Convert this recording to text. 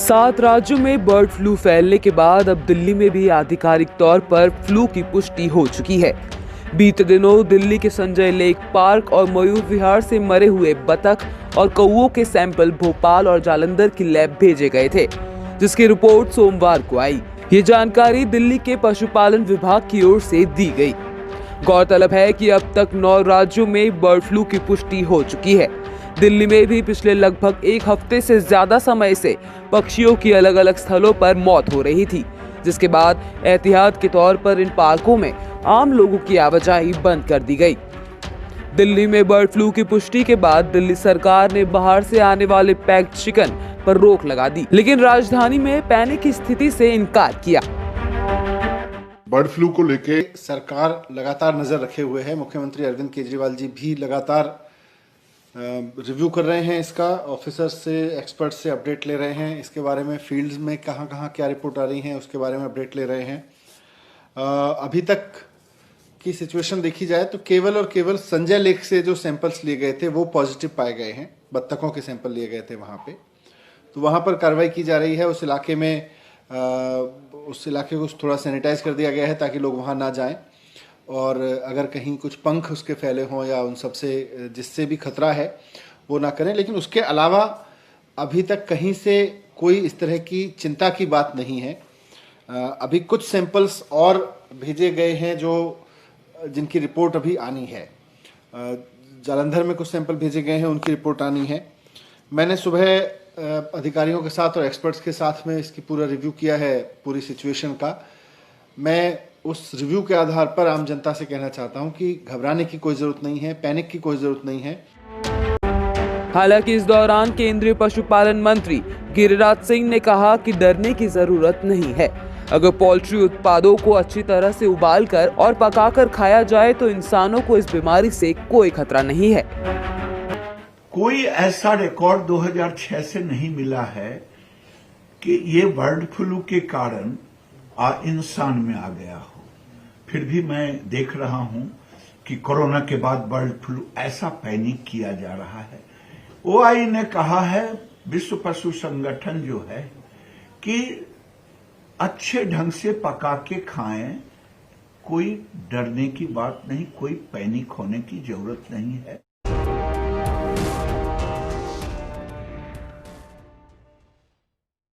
7 राज्यों में bird flu फैलने के बाद अब दिल्ली में भी आधिकारिक तौर पर फ्लू की पुष्टि हो चुकी है। बीते दिनों दिल्ली के संजय लेक पार्क और मयूर विहार से मरे हुए बतख और कौओं के सैंपल भोपाल और जालंधर की लैब भेजे गए थे, जिसकी रिपोर्ट सोमवार को आई। ये जानकारी दिल्ली के पशुपालन विभाग की ओर से दी गई। गौरतलब है कि अब तक 9 राज्यों में बर्ड फ्लू की पुष्टि हो चुकी है। दिल्ली में भी पिछले लगभग एक हफ्ते से ज्यादा समय से पक्षियों की अलग अलग स्थलों पर मौत हो रही थी, जिसके बाद एहतियात के तौर पर इन पार्कों में आम लोगों की आवाजाही बंद कर दी गई। दिल्ली में बर्ड फ्लू की पुष्टि के बाद दिल्ली सरकार ने बाहर से आने वाले पैक्ड चिकन पर रोक लगा दी, लेकिन राजधानी में पैनिक की स्थिति से इनकार किया। बर्ड फ्लू को लेके सरकार लगातार नजर रखे हुए है। मुख्यमंत्री अरविंद केजरीवाल जी भी लगातार रिव्यू कर रहे हैं, इसका ऑफिसर्स से, एक्सपर्ट्स से अपडेट ले रहे हैं। इसके बारे में फील्ड्स में कहाँ कहाँ क्या रिपोर्ट आ रही हैं उसके बारे में अपडेट ले रहे हैं। अभी तक की सिचुएशन देखी जाए तो केवल और केवल संजय लेक से जो सैंपल्स लिए गए थे वो पॉजिटिव पाए गए हैं। बत्तखों के सैंपल लिए गए थे वहाँ पे, तो वहाँ पर कार्रवाई की जा रही है। उस इलाके में उस इलाके को थोड़ा सैनिटाइज कर दिया गया है ताकि लोग वहाँ ना जाएं, और अगर कहीं कुछ पंख उसके फैले हों या उन सब से जिससे भी खतरा है वो ना करें। लेकिन उसके अलावा अभी तक कहीं से कोई इस तरह की चिंता की बात नहीं है। अभी कुछ सैंपल्स और भेजे गए हैं जो जिनकी रिपोर्ट अभी आनी है। जालंधर में कुछ सैंपल भेजे गए हैं, उनकी रिपोर्ट आनी है। मैंने सुबह अधिकारियों के साथ और एक्सपर्ट्स के साथ में इसकी पूरा रिव्यू किया है, पूरी सिचुएशन का। मैं उस रिव्यू के आधार पर आम जनता से कहना चाहता हूं कि घबराने की कोई जरूरत नहीं है, पैनिक की कोई जरूरत नहीं है। हालांकि इस दौरान केंद्रीय पशुपालन मंत्री गिरिराज सिंह ने कहा कि डरने की जरूरत नहीं है। अगर पोल्ट्री उत्पादों को अच्छी तरह से उबालकर और पकाकर खाया जाए तो इंसानों को इस बीमारी से कोई खतरा नहीं है। कोई ऐसा रिकॉर्ड 2006 से नहीं मिला है कि ये बर्ड फ्लू के कारण इंसान में आ गया हो। फिर भी मैं देख रहा हूं कि कोरोना के बाद बर्ड फ्लू ऐसा पैनिक किया जा रहा है। ओआई ने कहा है, विश्व पशु संगठन जो है, कि अच्छे ढंग से पका के खाएं, कोई डरने की बात नहीं, कोई पैनिक होने की जरूरत नहीं है।